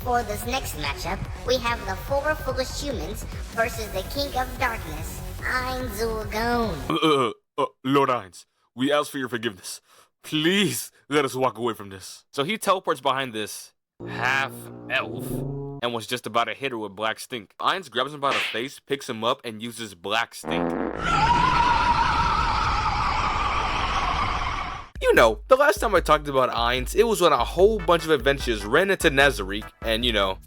For this next matchup, we have the 4 foolish humans versus the King of Darkness, Ainz. Lord Ainz, we ask for your forgiveness. Please let us walk away from this. So he teleports behind this half-elf and was just about to hit her with black stink. Ainz grabs him by the face, picks him up, and uses black stink. You know, the last time I talked about Ainz, it was when a whole bunch of adventurers ran into Nazarick and, you know,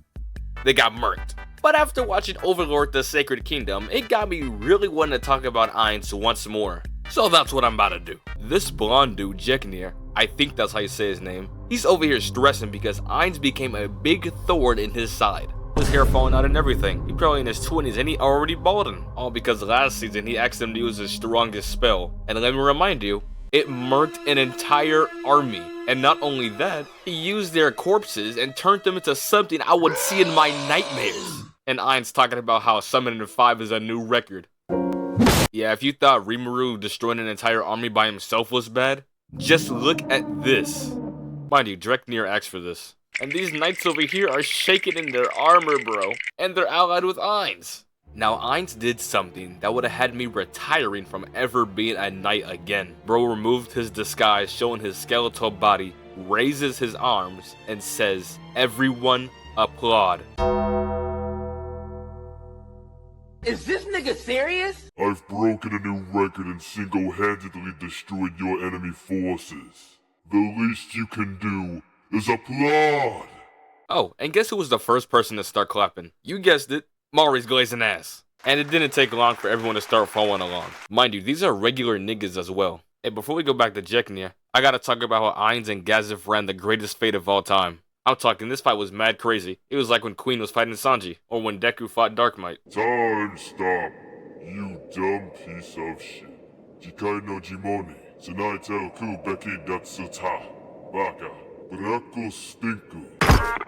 they got murked. But after watching Overlord the Sacred Kingdom, it got me really wanting to talk about Ainz once more. So that's what I'm about to do. This blonde dude, Jeknir, I think that's how you say his name, he's over here stressing because Ainz became a big thorn in his side. His hair falling out and everything. He's probably in his 20s and he already balding. All because last season he asked him to use his strongest spell. And let me remind you, it murked an entire army. And not only that, he used their corpses and turned them into something I would see in my nightmares. And Ainz talking about how summoning 5 is a new record. Yeah, if you thought Rimuru destroying an entire army by himself was bad, just look at this. Mind you, Jeknir asked for this. And these knights over here are shaking in their armor, bro. And they're allied with Ainz. Now, Ainz did something that would have had me retiring from ever being a knight again. Bro removed his disguise, showing his skeletal body, raises his arms, and says, "Everyone applaud." Is this nigga serious? I've broken a new record and single-handedly destroyed your enemy forces. The least you can do is applaud! Oh, and guess who was the first person to start clapping? You guessed it. Mari's glazing ass. And it didn't take long for everyone to start following along. Mind you, these are regular niggas as well. Hey, before we go back to Jeknir, I gotta talk about how Ainz and Gazif ran the greatest fate of all time. I'm talking, this fight was mad crazy. It was like when Queen was fighting Sanji, or when Deku fought Dark Might. Time stop, you dumb piece of shit. Jikai no Jimoni, tonight el ku beki datsuta. Baka, brako stinku.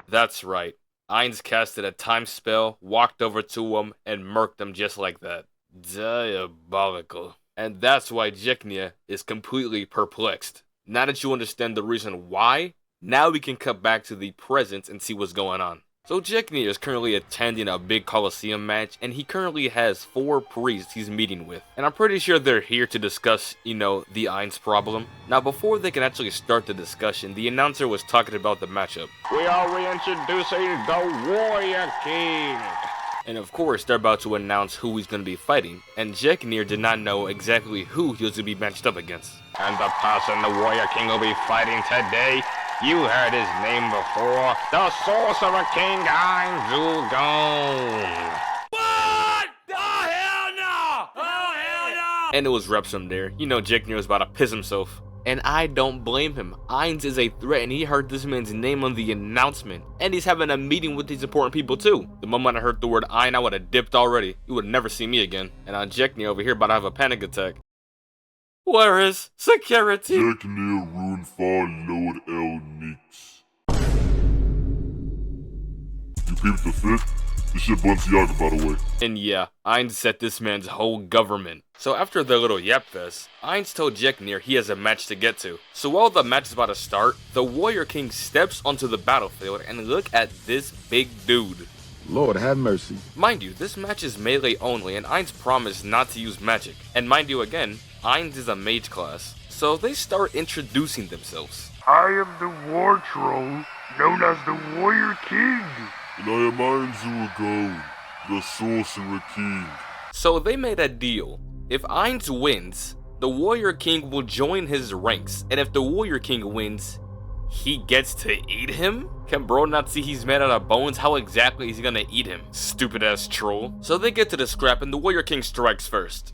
That's right. Ainz casted a time spell, walked over to him, and murked him just like that. Diabolical. And that's why Jeknir is completely perplexed. Now that you understand the reason why, now we can cut back to the present and see what's going on. So Jeknir is currently attending a big Colosseum match, and he currently has 4 priests he's meeting with. And I'm pretty sure they're here to discuss, you know, the Ainz problem. Now before they can actually start the discussion, the announcer was talking about the matchup. We are reintroducing the Warrior King. And of course, they're about to announce who he's going to be fighting, and Jeknir did not know exactly who he was going to be matched up against. And the person the Warrior King will be fighting today, you heard his name before, the Sorcerer King Ainz. What? Oh, hell no! Oh, hell no! And it was Repsum there. You know Jeknir was about to piss himself. And I don't blame him. Ainz is a threat, and he heard this man's name on the announcement. And he's having a meeting with these important people too. The moment I heard the word Ainz, I would have dipped already. You would never see me again. And on Jeknir over here about to have a panic attack. Where is security? Jeknir rune for Lord El Nix. You peeped the fit? This shit Balenciaga, by the way. And yeah, Ainz set this man's whole government. So after their little yap fest, Ainz told Jeknir he has a match to get to. So while the match is about to start, the Warrior King steps onto the battlefield and look at this big dude. Lord have mercy. Mind you, this match is melee only, and Ainz promised not to use magic. And mind you again, Ainz is a mage class. So they start introducing themselves. I am the war troll, known as the Warrior King. And I am Ainz, the Sorcerer King. So they made a deal. If Ainz wins, the Warrior King will join his ranks. And if the Warrior King wins, he gets to eat him? Can bro not see he's made out of bones? How exactly is he gonna eat him? Stupid ass troll. So they get to the scrap and the Warrior King strikes first.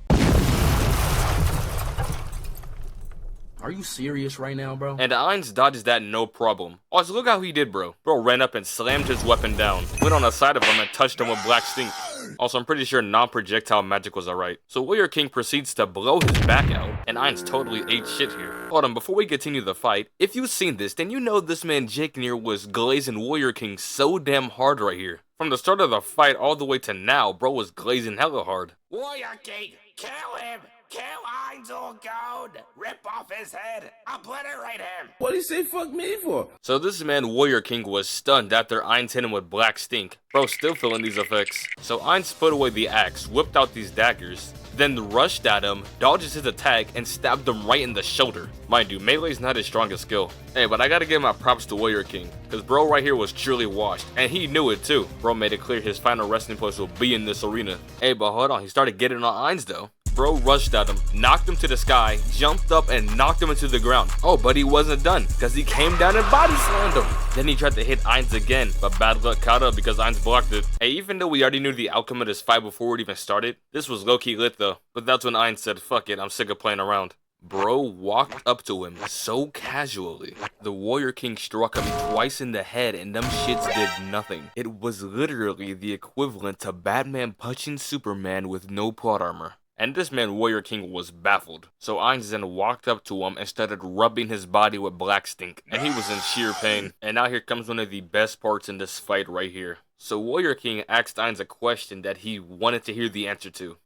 Are you serious right now, bro? And Ainz dodges that no problem. Also, look how he did, bro. Bro ran up and slammed his weapon down, went on the side of him and touched him with black stink. Also, I'm pretty sure non-projectile magic was alright. So Warrior King proceeds to blow his back out, and Ainz totally ate shit here. Hold on, before we continue the fight, if you've seen this, then you know this man Jeknir was glazing Warrior King so damn hard right here. From the start of the fight all the way to now, bro was glazing hella hard. Warrior King, kill him! Kill Ainz or gold! Rip off his head! Obliterate him! What'd he say fuck me for? So this man Warrior King was stunned after Ainz hit him with black stink. Bro still feeling these effects. So Ainz put away the axe, whipped out these daggers, then rushed at him, dodges his attack, and stabbed him right in the shoulder. Mind you, melee's not his strongest skill. Hey, but I gotta give my props to Warrior King, cause bro right here was truly washed, and he knew it too. Bro made it clear his final resting place will be in this arena. Hey, but hold on, he started getting on Ainz though. Bro rushed at him, knocked him to the sky, jumped up and knocked him into the ground. Oh, but he wasn't done, cause he came down and body slammed him. Then he tried to hit Ainz again, but bad luck caught up because Ainz blocked it. Hey, even though we already knew the outcome of this fight before it even started, this was low-key lit though. But that's when Ainz said, fuck it, I'm sick of playing around. Bro walked up to him so casually. The Warrior King struck him twice in the head and them shits did nothing. It was literally the equivalent to Batman punching Superman with no plot armor. And this man Warrior King was baffled. So Ainz then walked up to him and started rubbing his body with black stink. And he was in sheer pain. And now here comes one of the best parts in this fight right here. So Warrior King asked Ainz a question that he wanted to hear the answer to.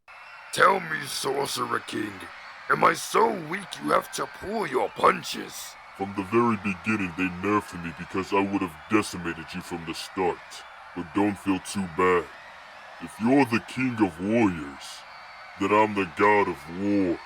Tell me, Sorcerer King, am I so weak you have to pull your punches? From the very beginning, they nerfed me because I would have decimated you from the start. But don't feel too bad. If you're the king of warriors, then I'm the god of war.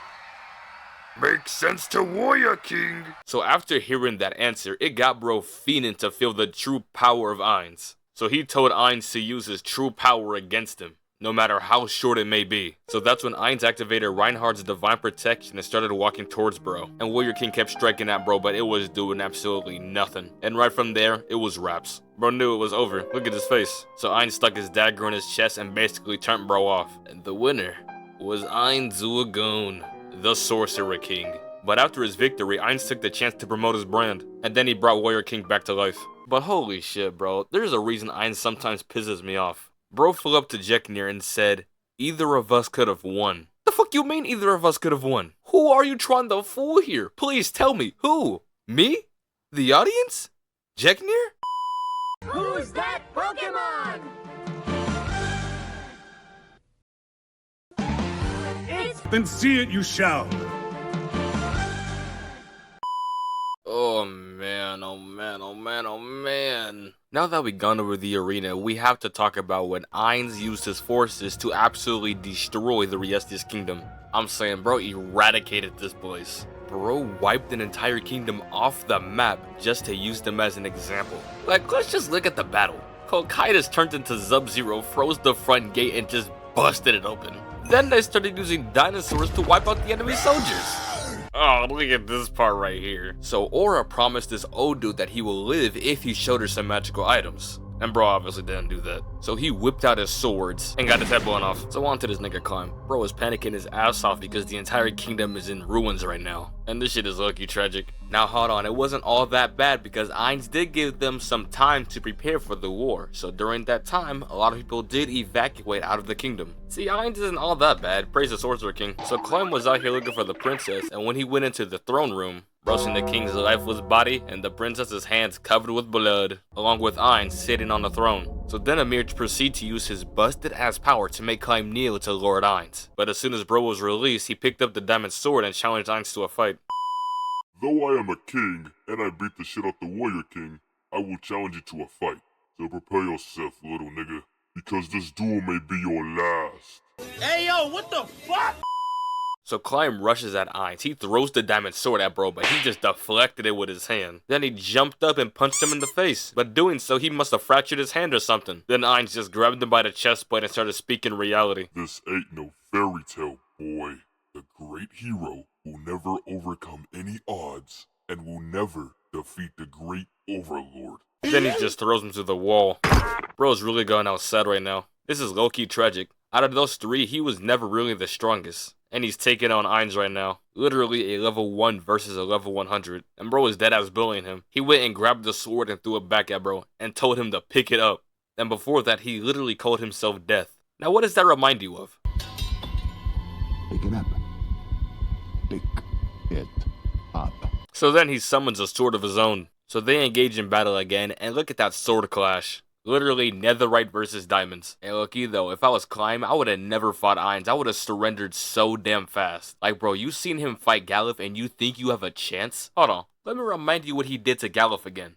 Makes sense to Warrior King. So after hearing that answer, it got bro fiending to feel the true power of Ainz. So he told Ainz to use his true power against him, no matter how short it may be. So that's when Ainz activated Reinhardt's divine protection and started walking towards bro. And Warrior King kept striking at bro, but it was doing absolutely nothing. And right from there, it was wraps. Bro knew it was over. Look at his face. So Ainz stuck his dagger in his chest and basically turned bro off. And the winner was Ainz Zuagon, the Sorcerer King. But after his victory, Ainz took the chance to promote his brand, and then he brought Warrior King back to life. But holy shit, bro, there's a reason Ainz sometimes pisses me off. Bro flew up to Jeknir and said, either of us could have won. The fuck you mean either of us could have won? Who are you trying to fool here? Please tell me, who? Me? The audience? Jeknir? Who's that Pokemon? Then see it you shall. Oh man, oh man, oh man, oh man. Now that we've gone over the arena, we have to talk about when Ainz used his forces to absolutely destroy the Riestius kingdom. I'm saying bro eradicated this place. Bro wiped an entire kingdom off the map just to use them as an example. Like, let's just look at the battle. Kokaitis turned into Sub-Zero, froze the front gate and just busted it open. Then they started using dinosaurs to wipe out the enemy soldiers. Oh, look at this part right here. So Aura promised this old dude that he will live if he showed her some magical items. And bro obviously didn't do that. So he whipped out his swords and got his head blown off. So on to this nigga climb. Bro was panicking his ass off because the entire kingdom is in ruins right now. And this shit is low-key tragic. Now hold on, it wasn't all that bad because Ainz did give them some time to prepare for the war. So during that time, a lot of people did evacuate out of the kingdom. See, Ainz isn't all that bad, praise the Sorcerer King. So Clem was out here looking for the princess, and when he went into the throne room, bro seen the king's lifeless body and the princess's hands covered with blood, along with Ainz sitting on the throne. So then Amir proceeded to use his busted ass power to make Clem kneel to Lord Ainz. But as soon as bro was released, he picked up the diamond sword and challenged Ainz to a fight. Though I am a king, and I beat the shit out the Warrior King, I will challenge you to a fight. So prepare yourself, little nigga, because this duel may be your last. Hey yo, what the fuck? So Clem rushes at Ainz. He throws the diamond sword at bro, but he just deflected it with his hand. Then he jumped up and punched him in the face. But doing so, he must have fractured his hand or something. Then Ainz just grabbed him by the chest plate and started speaking reality. This ain't no fairy tale, boy. The great hero will never overcome any odds and will never defeat the great overlord. Then he just throws him to the wall. Bro's really going outside right now. This is low-key tragic. Out of those three, he was never really the strongest. And he's taking on Ainz right now. Literally a level 1 versus a level 100. And bro is dead ass bullying him. He went and grabbed the sword and threw it back at bro and told him to pick it up. And before that, he literally called himself Death. Now what does that remind you of? Pick it up. Pick it up. So then he summons a sword of his own. So they engage in battle again, and look at that sword clash. Literally netherite versus diamonds. And looky though, if I was Climb, I would have never fought Ainz. I would have surrendered so damn fast. Like bro, you seen him fight Galuf and you think you have a chance? Hold on, let me remind you what he did to Galuf again.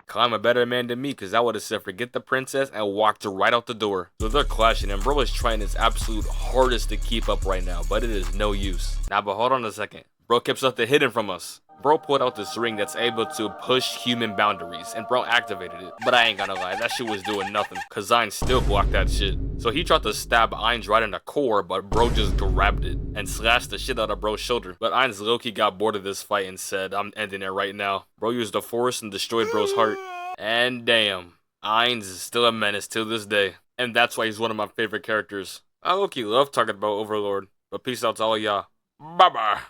Climb a better man than me, cause I would have said forget the princess and walked right out the door. So they're clashing and bro is trying his absolute hardest to keep up right now, but it is no use. Now but hold on a second. Bro kept something hidden from us. Bro pulled out this ring that's able to push human boundaries, and bro activated it. But I ain't gonna lie, that shit was doing nothing, cause Ainz still blocked that shit. So he tried to stab Ainz right in the core, but bro just grabbed it and slashed the shit out of bro's shoulder. But Ainz low-key got bored of this fight and said, I'm ending it right now. Bro used the force and destroyed bro's heart. And damn, Ainz is still a menace till this day. And that's why he's one of my favorite characters. I low-key love talking about Overlord, but peace out to all y'all. Bye-bye.